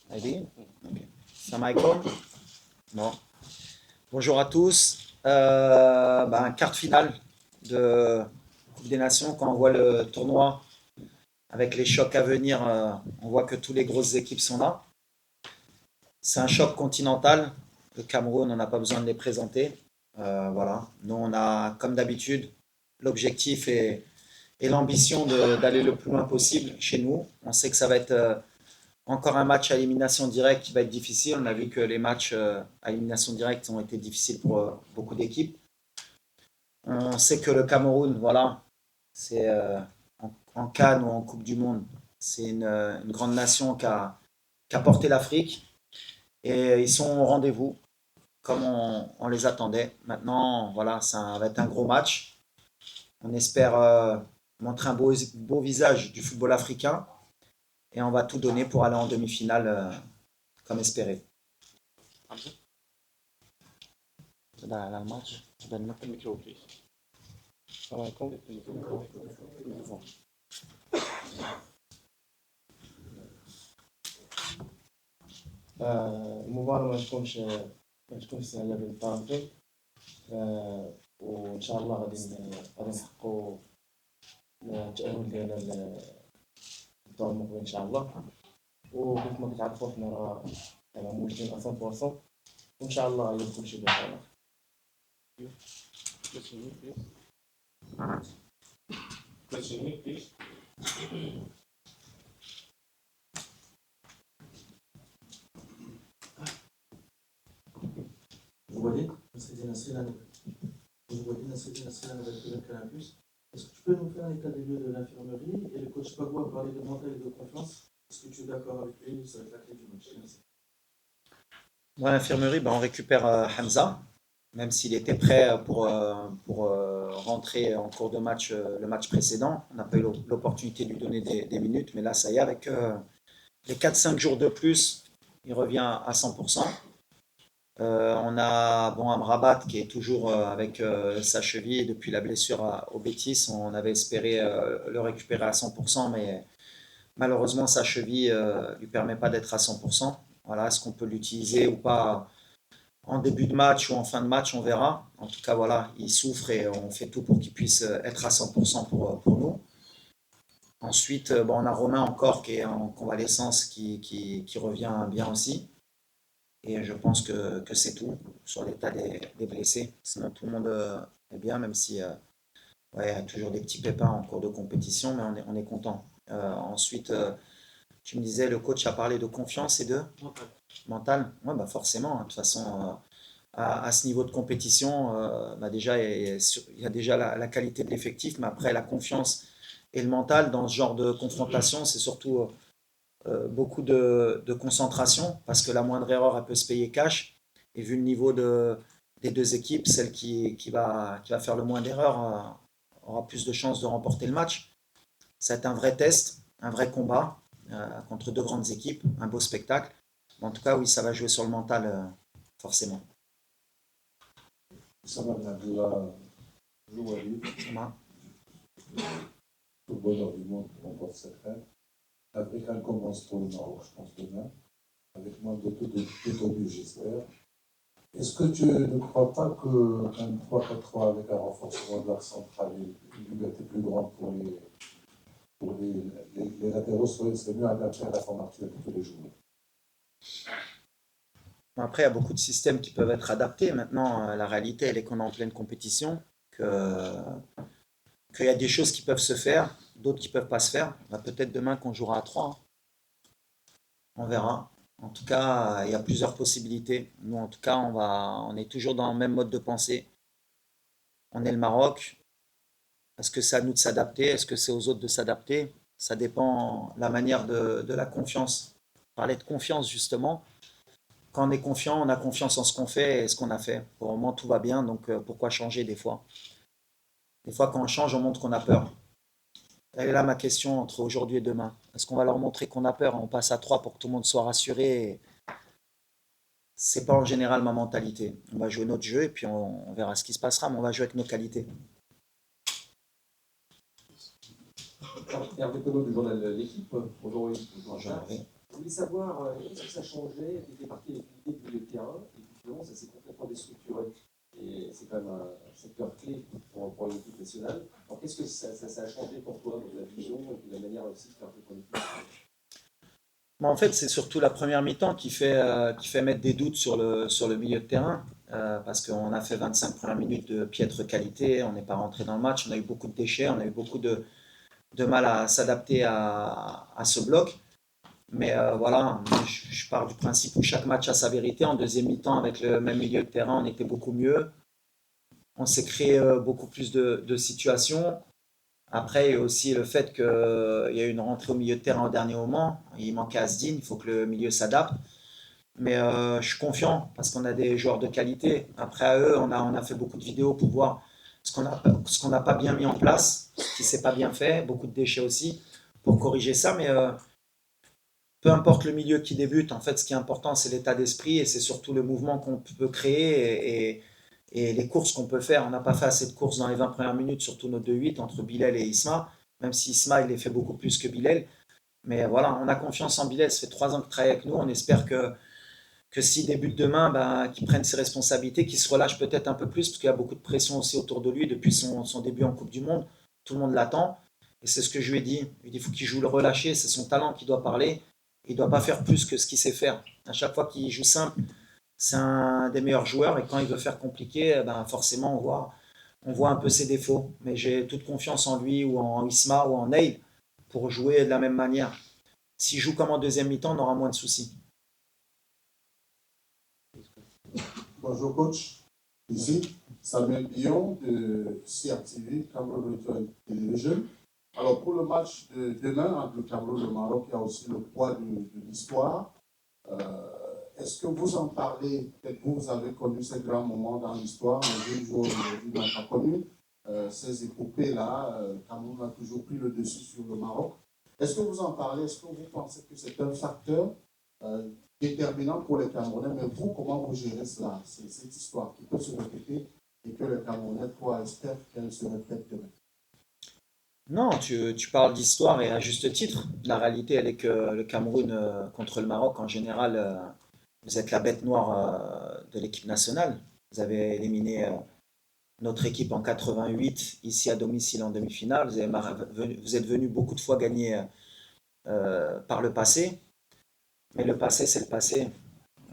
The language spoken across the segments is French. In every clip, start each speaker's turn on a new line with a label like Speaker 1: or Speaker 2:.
Speaker 1: Allez. Ok. Salam alaikum. Bon. Bonjour à tous. Quart de finale de Coupe des Nations. Quand on voit le tournoi avec les chocs à venir, on voit que toutes les grosses équipes sont là. C'est un choc continental. Le Cameroun, on n'a pas besoin de les présenter. Voilà. Nous, on a, comme d'habitude, l'objectif et l'ambition d'aller le plus loin possible chez nous. On sait que ça va être encore un match à élimination directe qui va être difficile. On a vu que les matchs à élimination directe ont été difficiles pour beaucoup d'équipes. On sait que le Cameroun, voilà, c'est en Cannes ou en Coupe du Monde, c'est une grande nation qui a porté l'Afrique et ils sont au rendez-vous comme on les attendait. Maintenant, voilà, ça va être un gros match. On espère montrer un beau visage du football africain et on va tout donner pour aller en demi-finale comme espéré. La match, je vais le mettre.
Speaker 2: الميكرو بليز.
Speaker 1: السلام عليكم.
Speaker 3: المباراة ما تكونش سهلة بالطرفين. وإن شاء الله غادي نحققوا التأهل ديالنا للدور المقبل إن شاء الله. وكيف ما كتعرفوا حنا راه موجودين 100%، وإن شاء الله غادي كلشي بخير.
Speaker 4: Walid, Nasreddin Nasrallah, Walid Nasreddin Nasrallah avec le Canapus. Est-ce que tu peux nous faire un état des lieux de l'infirmerie et le coach Pagua parlait de mental et de confiance? Est-ce que tu es d'accord avec lui? Ça va être la clé du match. Merci.
Speaker 1: Dans l'infirmerie, on récupère Hamza, même s'il était prêt pour rentrer en cours de match le match précédent. On n'a pas eu l'opportunité de lui donner des minutes, mais là, ça y est, avec les 4-5 jours de plus, il revient à 100%. On a Amrabat qui est toujours avec sa cheville depuis la blessure au Betis. On avait espéré le récupérer à 100%, mais malheureusement sa cheville lui permet pas d'être à 100%. Voilà, est-ce qu'on peut l'utiliser ou pas en début de match ou en fin de match, on verra. En tout cas, voilà, il souffre et on fait tout pour qu'il puisse être à 100% pour nous. Ensuite, on a Romain encore qui est en convalescence, qui revient bien aussi. Et je pense que c'est tout sur l'état des blessés. Sinon, tout le monde est bien, même si ouais, il y a toujours des petits pépins en cours de compétition, mais on est content. Ensuite, tu me disais, le coach a parlé de confiance et de mental. Ouais, forcément, hein. De toute façon, à ce niveau de compétition, déjà, il y a déjà la qualité de l'effectif, mais après, la confiance et le mental dans ce genre de confrontation, c'est surtout beaucoup de concentration, parce que la moindre erreur, elle peut se payer cash. Et vu le niveau des deux équipes, celle qui va faire le moins d'erreurs aura plus de chances de remporter le match. C'est un vrai test, un vrai combat contre deux grandes équipes, un beau spectacle. Mais en tout cas, oui, ça va jouer sur le mental, forcément.
Speaker 5: Ça va, Abdullah Jouali,
Speaker 1: Thomas.
Speaker 5: tout le bonheur du monde pour remporter cette reine. Avec un commence pour le Maroc, je pense, demain. Avec moins de tout au but, j'espère. Est-ce que tu ne crois pas qu'un 3-4-3 avec un renforcement de l'arc central et une liberté plus grande pour les latéraux serait mieux adapté à la forme actuelle de tous les jours?
Speaker 1: Après, il y a beaucoup de systèmes qui peuvent être adaptés. Maintenant, la réalité, elle est qu'on est en pleine compétition, qu'il y a des choses qui peuvent se faire, d'autres qui ne peuvent pas se faire. Peut-être demain qu'on jouera à 3. Hein. On verra. En tout cas, il y a plusieurs possibilités. Nous, en tout cas, on est toujours dans le même mode de pensée. On est le Maroc. Est-ce que c'est à nous de s'adapter? Est-ce que c'est aux autres de s'adapter? Ça dépend de la manière de la confiance. Parler de confiance, justement. Quand on est confiant, on a confiance en ce qu'on fait et ce qu'on a fait. Pour le moment, tout va bien, donc pourquoi changer des fois? Des fois, quand on change, on montre qu'on a peur. Elle est là ma question entre aujourd'hui et demain. Est-ce qu'on va leur montrer qu'on a peur? On passe à 3 pour que tout le monde soit rassuré. C'est pas en général ma mentalité. On va jouer notre jeu et puis on verra ce qui se passera, mais on va jouer avec nos qualités.
Speaker 2: Hervé Penaud du journal L'équipe. Bonjour, oui.
Speaker 1: Bonjour, oui.
Speaker 2: voulais savoir, qu'est-ce que ça changeait? Tu étais parti avec l'idée du milieu de terrain, et puis finalement, ça s'est complètement déstructuré. Et c'est quand même un secteur clé pour l'équipe nationale. Alors, qu'est-ce que ça a changé pour toi dans la vision et puis la manière aussi de faire ton équipe?
Speaker 1: En fait, c'est surtout la première mi-temps qui fait mettre des doutes sur le milieu de terrain. Parce qu'on a fait 25 premières minutes de piètre qualité, on n'est pas rentré dans le match, on a eu beaucoup de déchets, on a eu beaucoup de mal à s'adapter à ce bloc. Mais voilà, je pars du principe où chaque match a sa vérité. En deuxième mi-temps, avec le même milieu de terrain, on était beaucoup mieux. On s'est créé beaucoup plus de situations. Après, il y a aussi le fait qu'il y a eu une rentrée au milieu de terrain au dernier moment. Il manquait Asdin, il faut que le milieu s'adapte. Mais je suis confiant parce qu'on a des joueurs de qualité. Après, à eux, on a fait beaucoup de vidéos pour voir ce qu'on n'a pas bien mis en place, ce qui ne s'est pas bien fait. Beaucoup de déchets aussi pour corriger ça. Mais peu importe le milieu qui débute, en fait, ce qui est important, c'est l'état d'esprit et c'est surtout le mouvement qu'on peut créer et les courses qu'on peut faire. On n'a pas fait assez de courses dans les 20 premières minutes, surtout nos 2-8 entre Bilal et Isma, même si Isma, il les fait beaucoup plus que Bilal. Mais voilà, on a confiance en Bilal, ça fait 3 ans qu'il travaille avec nous. On espère que s'il débute demain, ben, qu'il prenne ses responsabilités, qu'il se relâche peut-être un peu plus, parce qu'il y a beaucoup de pression aussi autour de lui depuis son début en Coupe du Monde. Tout le monde l'attend. Et c'est ce que je lui ai dit. Il faut qu'il joue le relâché, c'est son talent qui doit parler. Il ne doit pas faire plus que ce qu'il sait faire. À chaque fois qu'il joue simple, c'est un des meilleurs joueurs. Et quand il veut faire compliqué, ben forcément, on voit un peu ses défauts. Mais j'ai toute confiance en lui, ou en Isma, ou en Neil, pour jouer de la même manière. S'il joue comme en deuxième mi-temps, on aura moins de soucis.
Speaker 5: Bonjour coach, ici Samuel Billon de CRTV, Cameroun Virtual Television. Alors pour le match de demain entre le Cameroun et le Maroc, il y a aussi le poids de l'histoire. Est-ce que vous en parlez? Peut-être vous avez connu ces grands moments dans l'histoire, mais les joueurs aujourd'hui n'ont pas connu ces épopées-là. Le Cameroun a toujours pris le dessus sur le Maroc. Est-ce que vous en parlez? Est-ce que vous pensez que c'est un facteur déterminant pour les Camerounais? Mais vous, comment vous gérez cela, cette histoire qui peut se répéter et que les Camerounais, toi, espèrent qu'elle se répète demain?
Speaker 1: Non, tu parles d'histoire et à juste titre. La réalité, elle est que le Cameroun contre le Maroc, en général, vous êtes la bête noire de l'équipe nationale. Vous avez éliminé notre équipe en 88, ici à domicile en demi-finale. Vous êtes venu beaucoup de fois gagner par le passé. Mais le passé, c'est le passé.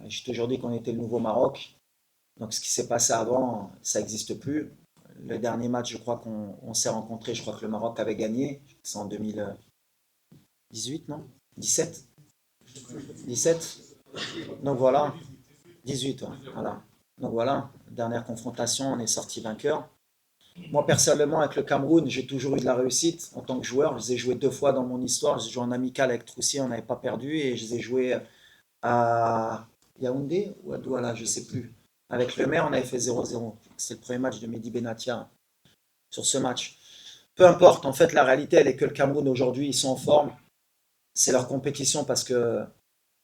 Speaker 1: J'ai toujours dit qu'on était le nouveau Maroc. Donc ce qui s'est passé avant, ça n'existe plus. Le dernier match, je crois qu'on s'est rencontrés, je crois que le Maroc avait gagné. C'est en 2018, non? 17? 17? Donc voilà, 18, ouais, voilà. Donc voilà, dernière confrontation, on est sorti vainqueur. Moi, personnellement, avec le Cameroun, j'ai toujours eu de la réussite en tant que joueur. Je les ai joués 2 fois dans mon histoire. J'ai joué en amical avec Troussier, on n'avait pas perdu. Et je les ai joués à Yaoundé ou à Douala, je ne sais plus. Avec le maire, on avait fait 0-0. C'était le premier match de Mehdi Benatia sur ce match. Peu importe, en fait, la réalité, elle est que le Cameroun, aujourd'hui, ils sont en forme. C'est leur compétition parce que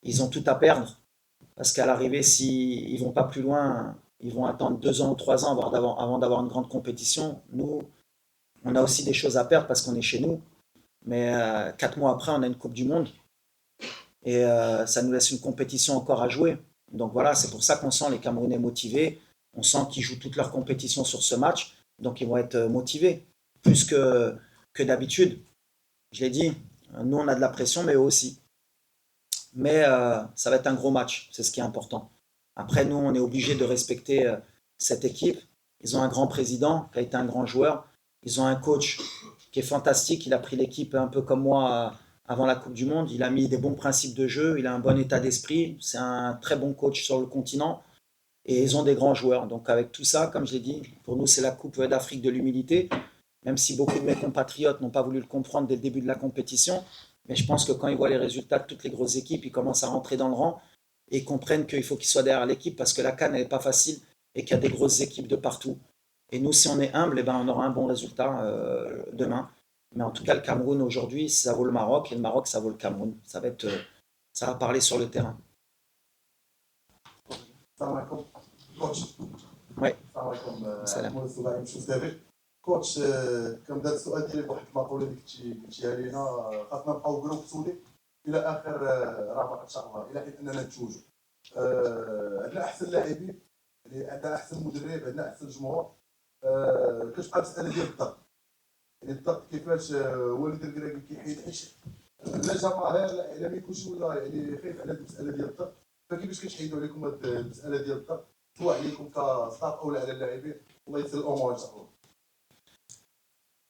Speaker 1: ils ont tout à perdre. Parce qu'à l'arrivée, s'ils ne vont pas plus loin, ils vont attendre 2 ans ou 3 ans avant d'avoir une grande compétition. Nous, on a aussi des choses à perdre parce qu'on est chez nous. Mais 4 mois après, on a une Coupe du Monde. Et ça nous laisse une compétition encore à jouer. Donc voilà, c'est pour ça qu'on sent les Camerounais motivés. On sent qu'ils jouent toute leur compétition sur ce match. Donc ils vont être motivés, plus que d'habitude. Je l'ai dit, nous on a de la pression, mais eux aussi. Mais ça va être un gros match, c'est ce qui est important. Après, nous, on est obligé de respecter cette équipe. Ils ont un grand président qui a été un grand joueur. Ils ont un coach qui est fantastique. Il a pris l'équipe un peu comme moi avant la Coupe du Monde. Il a mis des bons principes de jeu. Il a un bon état d'esprit. C'est un très bon coach sur le continent. Et ils ont des grands joueurs. Donc avec tout ça, comme je l'ai dit, pour nous, c'est la Coupe d'Afrique de l'humilité. Même si beaucoup de mes compatriotes n'ont pas voulu le comprendre dès le début de la compétition. Mais je pense que quand ils voient les résultats de toutes les grosses équipes, ils commencent à rentrer dans le rang et comprennent qu'il faut qu'ils soient derrière l'équipe parce que la CAN n'est pas facile et qu'il y a des grosses équipes de partout. Et nous, si on est humble, eh ben, on aura un bon résultat demain. Mais en tout cas, le Cameroun aujourd'hui, ça vaut le Maroc et le Maroc, ça vaut le Cameroun. Ça va parler sur le terrain.
Speaker 4: السلام عليكم كوتش.
Speaker 1: Oui,
Speaker 4: السلام عليكم.
Speaker 1: salam.
Speaker 4: محمود السوداني من شوف تافي. كوتش كنبدا السؤال ديالي بواحد المقوله اللي قلتيها لينا خاصنا نبقاو قلوب سولي
Speaker 6: الى اخر رابع ان شاء الله الى اننا نتوجوا. عندنا احسن لاعبين، يعني عندنا احسن مدرب، عندنا احسن جمهور. كتبقى مساله ديال الضغط، يعني الضغط كيفاش والد الكراكي كيحيد حيت لا جماهير لا اعلامي كلشي ولا يعني خايف على هذه المساله ديال الضغط. فكيفاش كتحيدوا عليكم هذه المساله ديال الضغط سواء عليكم كستاف او لا على اللاعبين؟ الله يسر الامور ان شاء الله.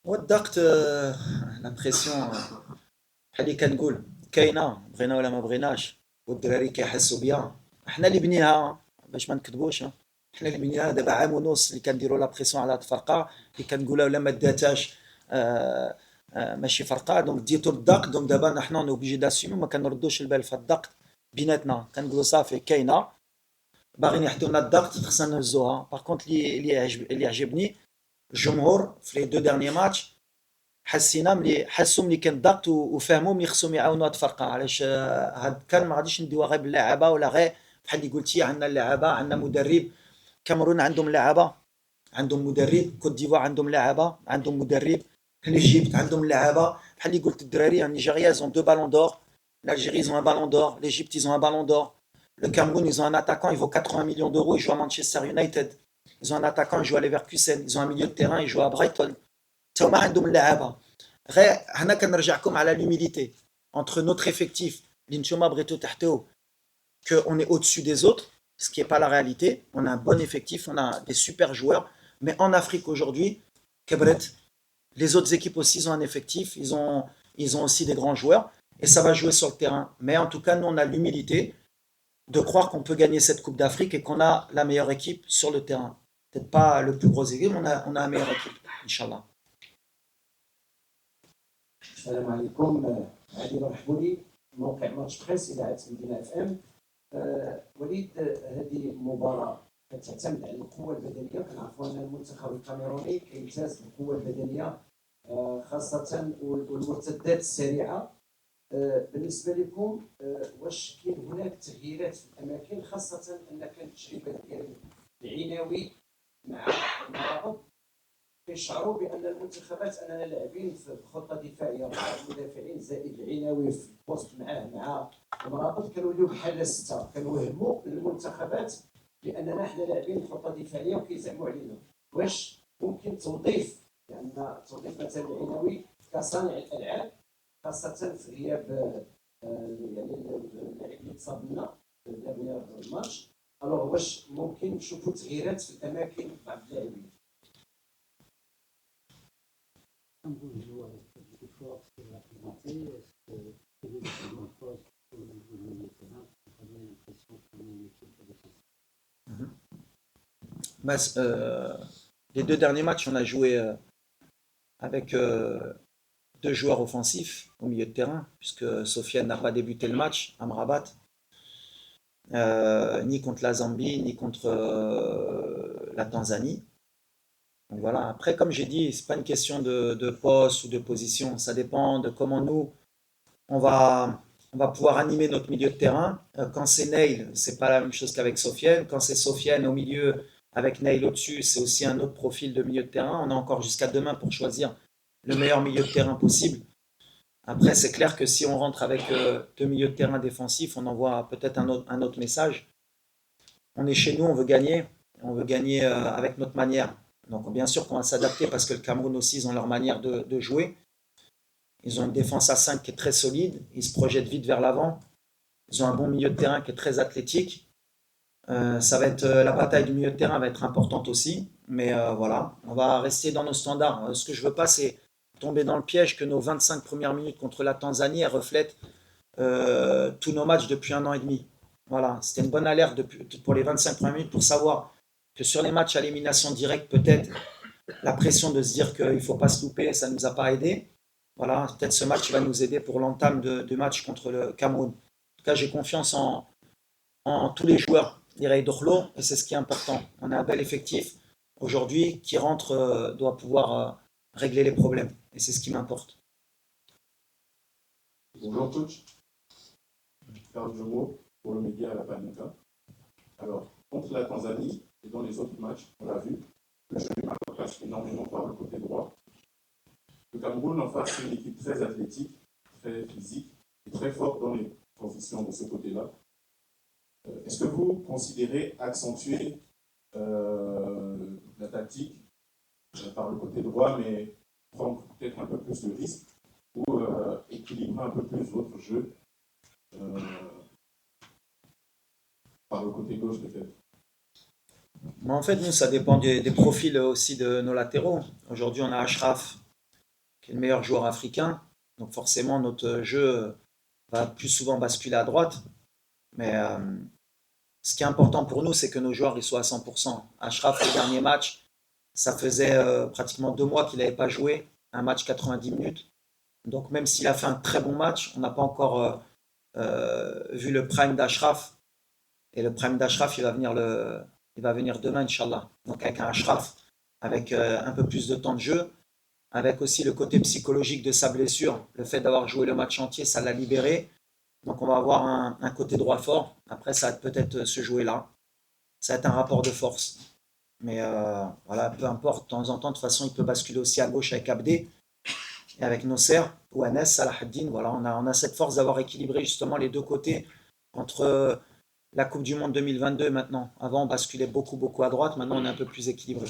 Speaker 1: والضغط لا بريسيون بحال اللي كنقول كاينه، بغينا ولا ما بغيناش، والدراري كيحسوا بها. حنا اللي بنيناها باش ما نكذبوش، حنا اللي بنيناها دابا عام ونص اللي كنديروا لا بريسيون على هاد الفرقه، اللي كنقولها ولا ما داتاش ماشي فرقه، دونك ديتو الضغط. دونك دابا نحن اوبليجي داسيمي، ما كنردوش البال في الضغط بيناتنا، كنقولوا صافي كاينه، باغيين يحطوا لنا الضغط خصنا نهزوها. باغ كونت اللي عجبني الجمهور في لي دو ديرني ماتش، حسوا ملي كان الضغط وفهموا ملي خصهم يعاونوا هاد الفرقه. علاش هاد كان ما غاديش نديوها غير باللاعبه ولا غير بحال اللي قلتي عندنا اللاعبه، عندنا مدرب. كاميرون عندهم لاعبه، عندهم مدرب. كوت ديفوار عندهم لاعبه، عندهم مدرب. l'Égypte عندهم لاعبه بحال اللي قلت الدراري. النيجيريا ils ont deux ballons d'or, l'Algérie ils ont un ballon d'or, l'Égypte ils ont un ballon d'or, le Cameroun ils ont un attaquant, il vaut 80 millions d'euros, il joue à Manchester United. Ils ont un attaquant, il joue à Leverkusen. Ils ont un milieu de terrain, il joue à Brighton. تما عندهم اللاعبه. غير هنا كنرجعكم على l'humilité entre notre effectif اللي نتوما بغيتو تحتوه que on est au-dessus des autres, ce qui n'est pas la réalité. On a un bon effectif, on a des super joueurs, mais en Afrique aujourd'hui, Kebret, les autres équipes aussi ils ont un effectif, ils ont aussi des grands joueurs, et ça va jouer sur le terrain. Mais en tout cas, nous on a l'humilité de croire qu'on peut gagner cette Coupe d'Afrique et qu'on a la meilleure équipe sur le terrain. Peut-être pas le plus gros équipe, on a la meilleure équipe, Inch'Allah.
Speaker 2: السلام عليكم. عادي مرحبا لي موقع ماتش بريس اذاعه مدينه اف ام. وليد، هذه مباراه كتعتمد على القوه البدنيه. كنعرفوا ان المنتخب الكاميروني كيمتاز بالقوه البدنيه خاصه والمرتدات السريعه. بالنسبه لكم واش كاين هناك تغييرات في الاماكن، خاصه ان كانت التجربه ديال العناوي مع الرابط كيشعروا بان المنتخبات اننا لاعبين في خطه دفاعيه مع المدافعين زائد العناوي في البوست مع المرابط، كنوليو بحال سته. كنوهموا المنتخبات باننا حنا لاعبين في خطه دفاعيه وكيزعموا علينا. واش ممكن توظيف توظيف مثلا العناوي كصانع الالعاب خاصه في غياب يعني اللاعب اللي تصاب لنا في الماتش؟ الوغ واش ممكن نشوفوا تغييرات في الاماكن بعض اللاعبين؟
Speaker 7: Cameroun joue avec beaucoup de force et rapidité. Est-ce que quel est le plus grand poste au niveau du milieu de terrain? On a bien l'impression qu'on est une équipe défensive.
Speaker 1: Les deux derniers matchs, on a joué avec deux joueurs offensifs au milieu de terrain, puisque Sofiane n'a pas débuté le match à Amrabat, ni contre la Zambie, ni contre la Tanzanie. Donc voilà. Après, comme j'ai dit, c'est pas une question de poste ou de position, ça dépend de comment nous on va pouvoir animer notre milieu de terrain. Quand c'est Neil, c'est pas la même chose qu'avec Sofiane. Quand c'est Sofiane au milieu avec Neil au-dessus, c'est aussi un autre profil de milieu de terrain. On a encore jusqu'à demain pour choisir le meilleur milieu de terrain possible. Après, c'est clair que si on rentre avec deux milieux de terrain défensifs, on envoie peut-être un autre message. On est chez nous, on veut gagner avec notre manière. Donc bien sûr qu'on va s'adapter parce que le Cameroun aussi, ils ont leur manière de jouer. Ils ont une défense à 5 qui est très solide, ils se projettent vite vers l'avant. Ils ont un bon milieu de terrain qui est très athlétique. Ça va être, la bataille du milieu de terrain va être importante aussi. Mais voilà, on va rester dans nos standards. Ce que je veux pas, c'est tomber dans le piège que nos 25 premières minutes contre la Tanzanie reflètent tous nos matchs depuis 1 an et demi. Voilà, c'était une bonne alerte pour les 25 premières minutes pour savoir que sur les matchs à élimination directe, peut-être la pression de se dire qu'il ne faut pas se louper, ça ne nous a pas aidé. Voilà, peut-être ce match va nous aider pour l'entame du match contre le Cameroun. En tout cas, j'ai confiance en tous les joueurs d'Irei Dorlo, et c'est ce qui est important. On a un bel effectif aujourd'hui qui rentre, doit pouvoir régler les problèmes, et c'est ce qui m'importe.
Speaker 8: Bonjour coach, Carl Jomo pour le média à la Panenka. Alors, contre la Tanzanie et dans les autres matchs, on l'a vu, le jeu du Maroc passe énormément par le côté droit. Le Cameroun en face, c'est une équipe très athlétique, très physique, est très fort dans les transitions de ce côté-là. Est-ce que vous considérez accentuer la tactique par le côté droit, mais prendre peut-être un peu plus de risques ou équilibrer un peu plus votre jeu par le côté gauche peut-être?
Speaker 1: Mais en fait, nous, ça dépend des profils aussi de nos latéraux. Aujourd'hui, on a Achraf, qui est le meilleur joueur africain. Donc forcément, notre jeu va plus souvent basculer à droite. Mais ce qui est important pour nous, c'est que nos joueurs ils soient à 100%. Achraf, le dernier match, ça faisait pratiquement 2 mois qu'il n'avait pas joué un match 90 minutes. Donc même s'il a fait un très bon match, on n'a pas encore vu le prime d'Achraf. Et le prime d'Achraf, il va venir demain, Inch'Allah. Donc avec un Achraf, avec un peu plus de temps de jeu, avec aussi le côté psychologique de sa blessure, le fait d'avoir joué le match entier, ça l'a libéré. Donc on va avoir un côté droit fort. Après, ça va peut-être se jouer là. Ça va être un rapport de force. Mais voilà, peu importe, de temps en temps, de toute façon, il peut basculer aussi à gauche avec Abdé et avec Nosser ou Anes, Salahaddin. Voilà, on a cette force d'avoir équilibré justement les deux côtés entre la Coupe du Monde 2022 maintenant. Avant, on basculait beaucoup à droite. Maintenant, on est un peu plus équilibré.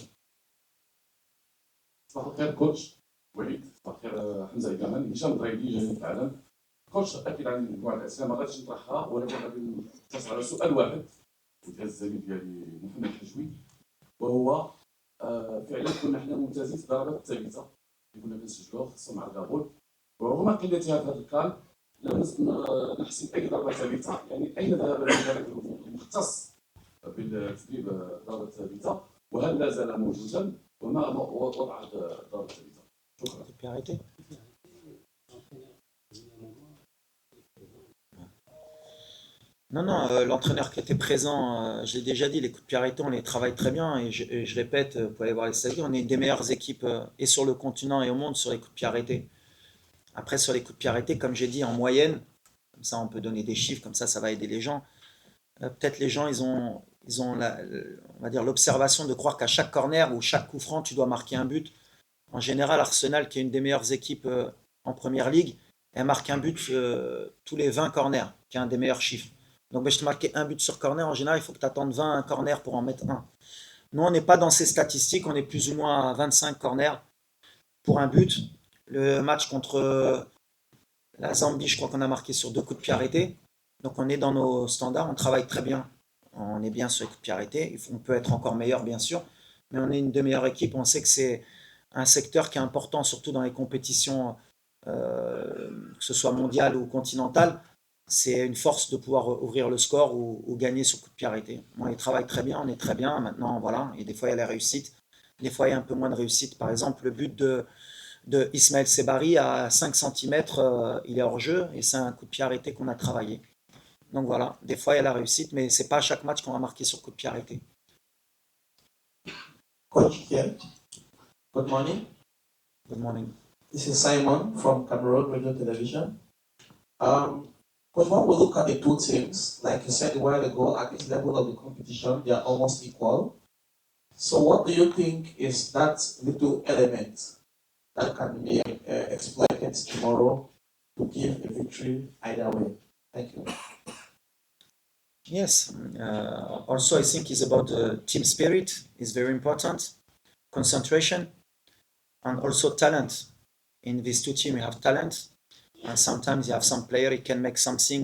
Speaker 8: صباح الخير كوتش وليد، صباح الخير حمزه كمان، هشام ضريبي جنوب العالم. كوتش اكيد عن مجموعه الاسئله ما غاديش نطرحها، ولكن غادي نقتصر على سؤال واحد وجهه الزميل ديالي محمد الحجوي، وهو فعلا كنا حنا ممتازين في الضربات الثابته اللي كنا كنسجلوها خاصه مع الغابون، ورغم قلتها في هذا الكان لم نحسب اي ضربه ثابته. يعني اين ذهب المدرب المختص بالتدريب الضربات الثابته، وهل لا زال موجودا؟ وما وضع الضربه الثابته؟ شكرا.
Speaker 1: Tu peux arrêter? Non, l'entraîneur qui était présent, je l'ai déjà dit, les coups de pied arrêtés, on les travaille très bien. Et je répète, vous pouvez aller voir les statistiques, on est une des meilleures équipes et sur le continent et au monde sur les coups de pied arrêtés. Après, sur les coups de pied arrêtés, comme j'ai dit, en moyenne, comme ça on peut donner des chiffres, comme ça va aider les gens. Peut-être les gens, on va dire, l'observation de croire qu'à chaque corner ou chaque coup franc, tu dois marquer un but. En général, Arsenal, qui est une des meilleures équipes en première ligue, elle marque un but tous les 20 corners, qui est un des meilleurs chiffres. Donc, je te marquer un but sur corner, en général, il faut que tu attendes 20 corners pour en mettre un. Nous, on n'est pas dans ces statistiques, on est plus ou moins à 25 corners pour un but. Le match contre la Zambie, je crois qu'on a marqué sur 2 coups de pied arrêtés. Donc, on est dans nos standards, on travaille très bien. On est bien sur les coups de pied arrêtés. On peut être encore meilleur, bien sûr, mais on est une des meilleures équipes. On sait que c'est un secteur qui est important, surtout dans les compétitions, que ce soit mondiales ou continentales. C'est une force de pouvoir ouvrir le score ou gagner sur coup de pied arrêté. On y travaille très bien, on est très bien. Maintenant, voilà, et des fois il y a la réussite, des fois il y a un peu moins de réussite. Par exemple, le but de Ismaël Sebari à 5 cm, il est hors jeu et c'est un coup de pied arrêté qu'on a travaillé. Donc voilà, des fois il y a la réussite, mais c'est pas à chaque match qu'on va marquer sur coup de pied arrêté.
Speaker 4: Coach Kiel, good morning.
Speaker 1: Good morning.
Speaker 4: This is Simon from Cameroon Radio Television. But when we look at the two teams, like you said a while ago, at this level of the competition, they are almost equal. So what do you think is that little element that can be exploited tomorrow to give a victory either way? Thank you.
Speaker 1: Yes. Also, I think it's about team spirit is very important, concentration, and also talent. In these two teams, you have talent, and sometimes you have some player he can make something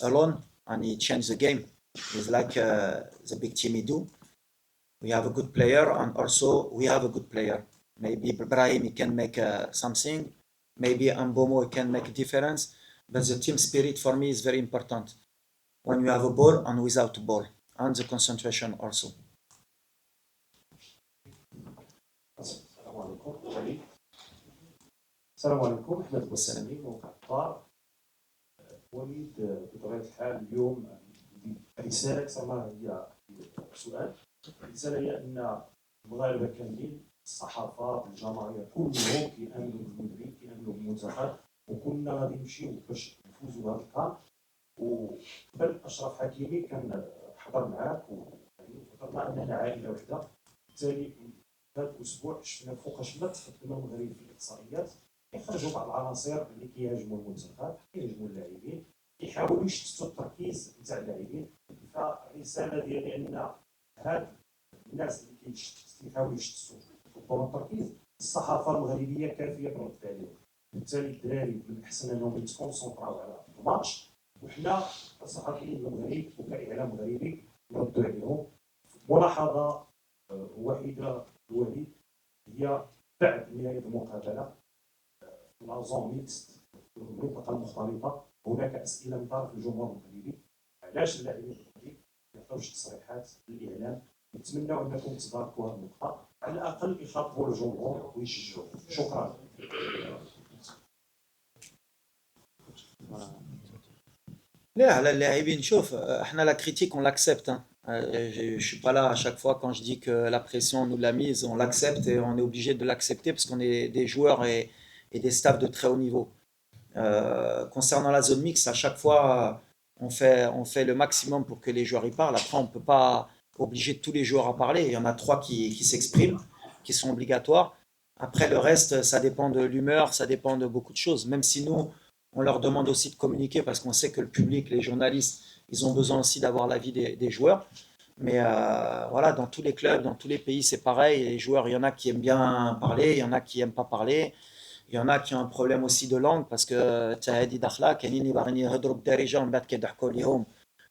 Speaker 1: alone, and he change the game. It's like the big team he do. We have a good player, and also we have a good player. Maybe Brahim he can make something. Maybe Ambomo he can make a difference. But the team spirit for me is very important. When you have a ball and without a ball, and the concentration also.
Speaker 9: السلام عليكم. احمد السلامي موقع الطار. وليد بطبيعه الحال اليوم الرساله كما هي سؤال. الرساله هي ان المغاربه كاملين، الصحافه، الجماهير، كلهم كيامنوا بالمدرب، كيامنوا بالمنتخب، وكنا غادي نمشيو باش نفوزوا بهذا الكان. وقبل اشرف حكيمي كان حضر معاك وهضرنا ان احنا عائله وحده. بالتالي هذا الاسبوع شفنا فوقاش ما تقدم المغرب في الاحصائيات، يخرجوا بعض العناصر اللي كيهاجموا المنتخب، كيهاجموا اللاعبين، كيحاولوا يشتتوا التركيز نتاع اللاعبين. فالرساله ديالي ان هاد الناس اللي كيحاولوا يشتتوا التركيز، الصحافه المغربيه كافيه بالرد عليهم. بالتالي الدراري من الاحسن انهم يتكونسونطراو على الماتش، وحنا كصحفيين المغرب وكاعلام مغربي نردوا عليهم. ملاحظه وحيده الوليد هي بعد نهايه المقابله لا زون ميكست في المنطقه المختلطه هناك اسئله من طرف الجمهور المغربي علاش اللاعبين المغرب ما يعطيوش تصريحات للاعلام. نتمنى انكم تداركوا هذه النقطه، على الاقل يخاطبوا الجمهور ويشجعوا. شكرا.
Speaker 1: لا على اللاعبين شوف احنا la critique on l'accepte hein. Je suis pas là à chaque fois quand je dis que la pression on nous l'a mise, on l'accepte et on est obligé de l'accepter parce qu'on est des joueurs et des staffs de très haut niveau. Concernant la zone mixte, à chaque fois on fait le maximum pour que les joueurs y parlent. Après on peut pas obliger tous les joueurs à parler. Il y en a trois qui s'expriment, qui sont obligatoires. Après le reste, ça dépend de l'humeur, ça dépend de beaucoup de choses. Même si nous on leur demande aussi de communiquer parce qu'on sait que le public, les journalistes, ils ont besoin aussi d'avoir l'avis des joueurs. Mais voilà, dans tous les clubs, dans tous les pays, c'est pareil. Les joueurs, il y en a qui aiment bien parler, il y en a qui n'aiment pas parler. Il y en a qui ont un problème aussi de langue parce que تعادي داخله كاينين اللي باغيين يهضروا بالدارجه ومن بعد كيضحكوا عليهم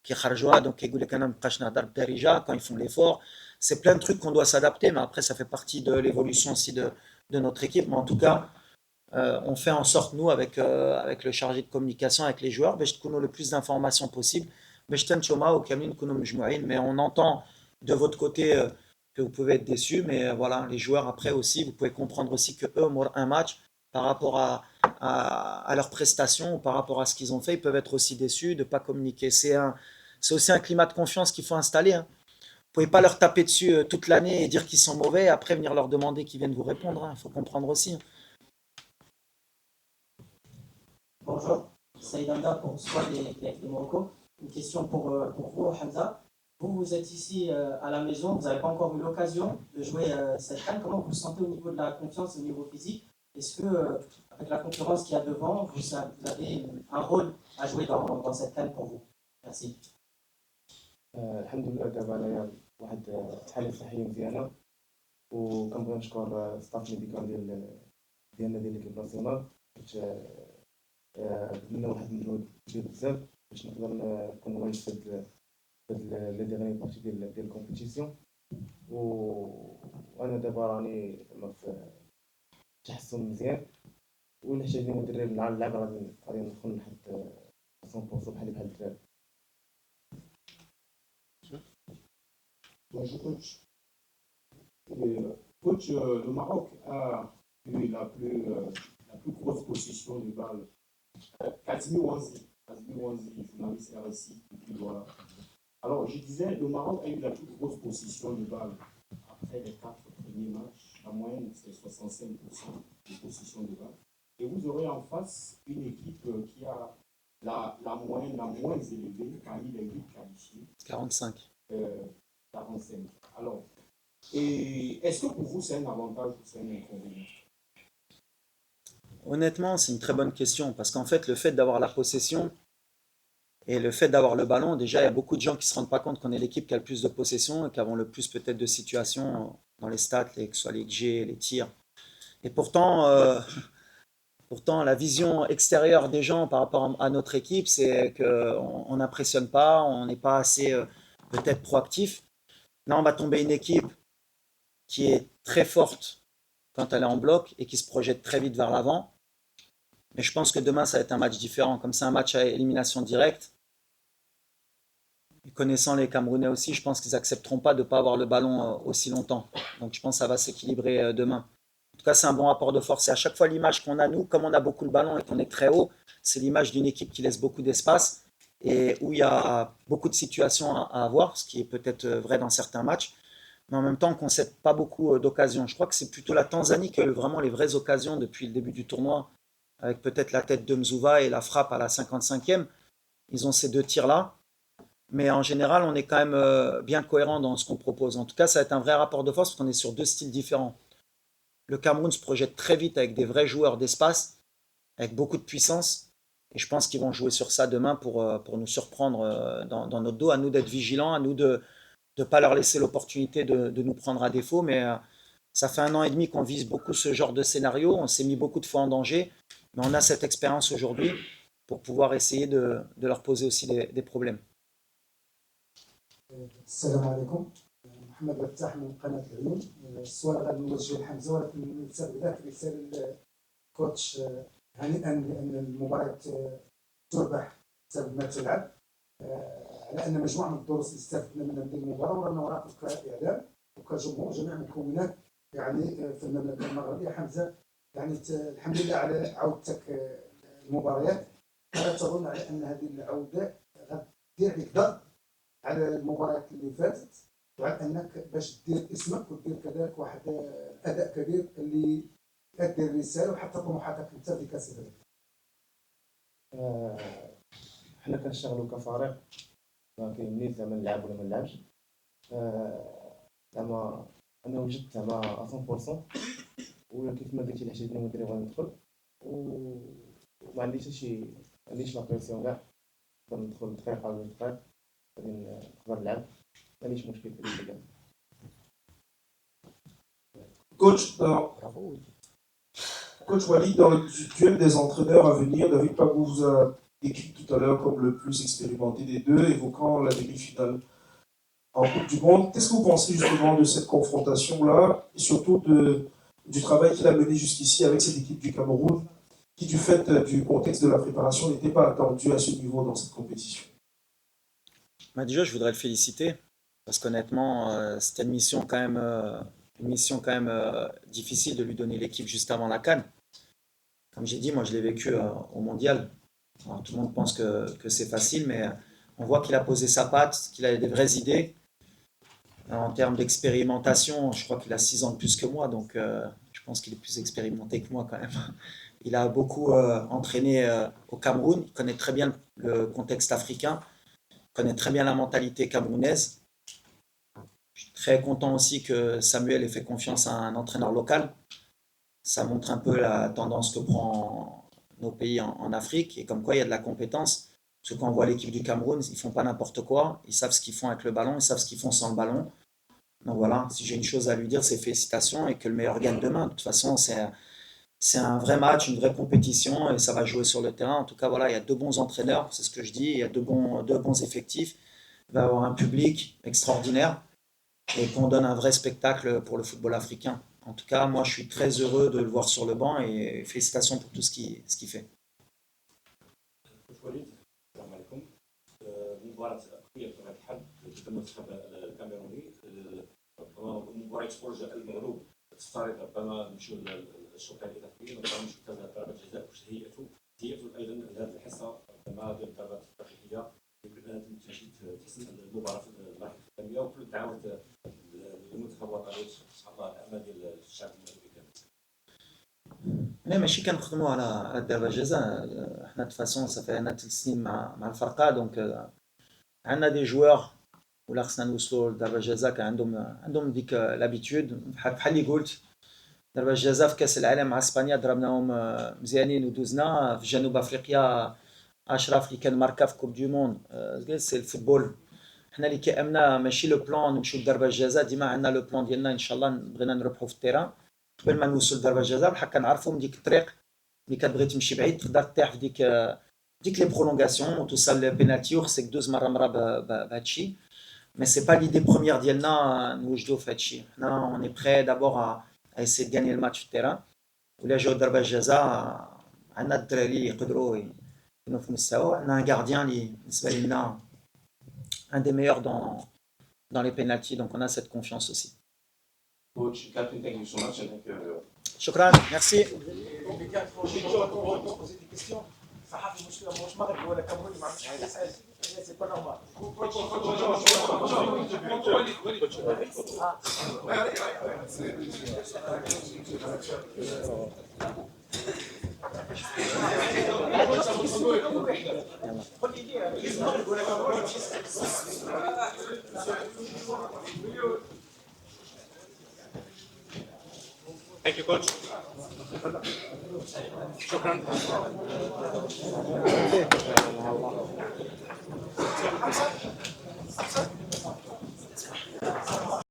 Speaker 1: كيخرجوها دونك كيقول لك انا ما بقاش نهضر بالدارجه quand ils font l'effort. C'est plein de trucs qu'on doit s'adapter, mais après ça fait partie de l'évolution aussi de notre équipe. Mais en tout cas, on fait en sorte, nous, avec le chargé de communication, avec les joueurs, باش تكونوا le plus d'informations possible. باش تنتوما وكاملين نكونوا مجموعين. Mais on entend de votre côté que vous pouvez être déçus, mais voilà, les joueurs après aussi, vous pouvez comprendre aussi que eux, un match, par rapport à leurs prestations ou par rapport à ce qu'ils ont fait, ils peuvent être aussi déçus de ne pas communiquer. C'est aussi un climat de confiance qu'il faut installer. Hein. Vous ne pouvez pas leur taper dessus toute l'année et dire qu'ils sont mauvais, et après venir leur demander qu'ils viennent vous répondre. Il faut comprendre aussi. Hein.
Speaker 10: Bonjour, Saïd Amda pour Squad de Morocco. Une question pour vous, Hamza. Vous êtes ici à la maison, vous n'avez pas encore eu l'occasion de jouer cette CAN. Comment vous vous sentez au niveau de la confiance, au niveau physique? Est-ce que, avec la concurrence qu'il y a devant, vous avez un rôle à jouer dans cette CAN pour vous? Merci.
Speaker 3: الحمد لله دابا انايا واحد الحاله صحيه مزيانه، وكنبغي نشكر ستاف ميديكال ديالنا ديال ليكيب ناسيونال، حيت درنا واحد المجهود كبير بزاف باش نقدر نكون واجد في هاد لي ديغني بارتي ديال الكومبيتيسيون. وانا دابا راني في تحسن مزيان، وإلا احتاجني مدرب مع اللعب غادي ندخل لحد 100% بحال الدراري.
Speaker 11: Bonjour coach. Coach, le Maroc a eu la plus grosse possession de balles. Kazmi Wanzi, journaliste RSI, depuis voilà. Alors je disais, le Maroc a eu la plus grosse possession de balles après les 4 premiers matchs. La moyenne c'est 65% de possession de balles. Et vous aurez en face une équipe qui a la moyenne la moins élevée parmi les 8 qualifiés.
Speaker 1: 45.
Speaker 11: 45. Alors, est-ce que pour vous c'est un avantage ou c'est un inconvénient?
Speaker 1: Honnêtement, c'est une très bonne question parce qu'en fait, le fait d'avoir la possession et le fait d'avoir le ballon, déjà, il y a beaucoup de gens qui ne se rendent pas compte qu'on est l'équipe qui a le plus de possession et qui avons le plus peut-être de situations dans les stats, que ce soit les XG, les tirs. Et pourtant, la vision extérieure des gens par rapport à notre équipe, c'est qu'on n'impressionne pas, on n'est pas assez peut-être proactif. Là, on va tomber une équipe qui est très forte quand elle est en bloc et qui se projette très vite vers l'avant. Mais je pense que demain, ça va être un match différent. Comme c'est un match à élimination directe, et connaissant les Camerounais aussi, je pense qu'ils n'accepteront pas de ne pas avoir le ballon aussi longtemps. Donc je pense que ça va s'équilibrer demain. En tout cas, c'est un bon rapport de force. Et à chaque fois, l'image qu'on a, nous, comme on a beaucoup le ballon et qu'on est très haut, c'est l'image d'une équipe qui laisse beaucoup d'espace et où il y a beaucoup de situations à avoir, ce qui est peut-être vrai dans certains matchs. Mais en même temps, on ne concède pas beaucoup d'occasions. Je crois que c'est plutôt la Tanzanie qui a eu vraiment les vraies occasions depuis le début du tournoi, avec peut-être la tête de Mzouva et la frappe à la 55e. Ils ont ces deux tirs-là. Mais en général, on est quand même bien cohérent dans ce qu'on propose. En tout cas, ça va être un vrai rapport de force parce qu'on est sur deux styles différents. le Cameroun se projette très vite avec des vrais joueurs d'espace, avec beaucoup de puissance. Et je pense qu'ils vont jouer sur ça demain pour nous surprendre dans notre dos. À nous d'être vigilants, à nous de ne pas leur laisser l'opportunité de nous prendre à défaut. Mais ça fait 1 an et demi qu'on vise beaucoup ce genre de scénario. On s'est mis beaucoup de fois en danger. Mais on a cette expérience aujourd'hui pour pouvoir essayer de leur poser aussi des problèmes.
Speaker 12: السلام عليكم. محمد بفتاح من قناة العيون. السؤال غادي نوجهه لحمزة ولكن سابق رسالة للكوتش هنيئا لأن المباراة تربح بسبب ما تلعب. على أن مجموعة من الدروس اللي استفدنا منها من المباراة ورانا نراقب كإعلام وكجمهور جميع المكونات يعني في المملكة المغربية. حمزة يعني الحمد لله على عودتك المباريات. ألا تظن على أن هذه العودة غتدير عليك ضغط على المباريات اللي فاتت وعلى انك باش دير اسمك ودير كذلك واحد اداء كبير اللي يؤدي الرساله وحتى طموحاتك انت في كاس العالم؟
Speaker 3: حنا كنشتغلوا كفريق، ما كاينش زعما نلعب ولا ما نلعبش. زعما انا وجدت زعما 100% وكيف ما قلتي الحشيد المدرب غندخل وما عنديش لا بريسيون كاع، نقدر ندخل دقيقه ولا دقائق غادي نقدر نلعب، ما عنديش مشكل في هذا الكلام.
Speaker 9: Coach Walid, dans le duel des entraîneurs à venir, David Pagou vous a décrit tout à l'heure comme le plus expérimenté des deux, évoquant la demi-finale en Coupe du Monde. Qu'est-ce que vous pensez justement de cette confrontation-là et surtout du travail qu'il a mené jusqu'ici avec cette équipe du Cameroun qui, du fait du contexte de la préparation, n'était pas attendue à ce niveau dans cette compétition?
Speaker 1: Déjà, je voudrais le féliciter parce qu'honnêtement, c'était une mission quand même difficile de lui donner l'équipe juste avant la CAN. Comme j'ai dit, moi je l'ai vécu au mondial. Alors, tout le monde pense que c'est facile, mais on voit qu'il a posé sa patte, qu'il a des vraies idées. En termes d'expérimentation, je crois qu'il a 6 ans de plus que moi, donc je pense qu'il est plus expérimenté que moi quand même. Il a beaucoup entraîné au Cameroun, il connaît très bien le contexte africain, il connaît très bien la mentalité camerounaise. Je suis très content aussi que Samuel ait fait confiance à un entraîneur local. Ça montre un peu la tendance que prend nos pays en Afrique et comme quoi il y a de la compétence. Parce que quand on voit l'équipe du Cameroun, ils ne font pas n'importe quoi. Ils savent ce qu'ils font avec le ballon, ils savent ce qu'ils font sans le ballon. Donc voilà, si j'ai une chose à lui dire, c'est félicitations et que le meilleur gagne demain. De toute façon, c'est un vrai match, une vraie compétition et ça va jouer sur le terrain. En tout cas, voilà, il y a 2 bons entraîneurs, c'est ce que je dis. Il y a deux bons effectifs. Il va y avoir un public extraordinaire et qu'on donne un vrai spectacle pour le football africain. En tout cas, moi, je suis très heureux de le voir sur le banc et félicitations pour tout ce qu'il fait.
Speaker 13: Coach Walid, السلام عليكم. مباراة أخيرة في الحد ضد المنتخب الكاميروني، مباراة خروج المغلوب في الطريق ربما نمشيو للشوط الإضافي، ربما نمشيو ضربات جزاء واش تهيئتوا أيضا لهذه الحصة ربما ديال الضربات الترجيحية يمكن أن تحسن المباراة في المراحل الثانية وكل الدعوات للمنتخب الوطني إن شاء الله الأمل ديال الشعب المغربي كامل.
Speaker 1: لا ماشي كنخدموا على ضربة الجزاء. حنا de toute façon ça fait 3 سنين مع الفرقة دونك عندنا دي جوار ولا خصنا نوصلوا لضربة الجزاء كان عندهم ديك لابيتود بحال اللي قلت. ضربة الجزاء في كأس العالم مع اسبانيا ضربناهم مزيانين ودوزنا. في جنوب افريقيا اشرف اللي كان ماركا في كوب دو موند سي الفوتبول. حنا اللي كيامنا ماشي لو بلان نمشيو لضربة الجزاء، ديما عندنا لو بلان ديالنا ان شاء الله بغينا نربحوا في التيران قبل ما نوصل لضربة الجزاء بحال كنعرفوا من ديك الطريق اللي كتبغي تمشي بعيد تقدر تطيح في ديك لي برولونغاسيون وتوصل للبينالتي وخصك دوز مرة بهادشي. مي سي با ليدي بروميير ديالنا نوجدوا في هادشي. حنا اوني بري دابور ا ايسي دو غاني الماتش في التيران ولا جاو ضربة الجزاء عندنا الدراري اللي يقدروا يكونوا في مستوى. عندنا ان غارديان اللي بالنسبة لنا un des meilleurs dans les pénaltys, donc on a cette confiance aussi.
Speaker 8: Coach, Captain, thank you so much.
Speaker 1: شكرا، merci.
Speaker 8: Thank you.
Speaker 14: ثانك يو كوتش. شكرا.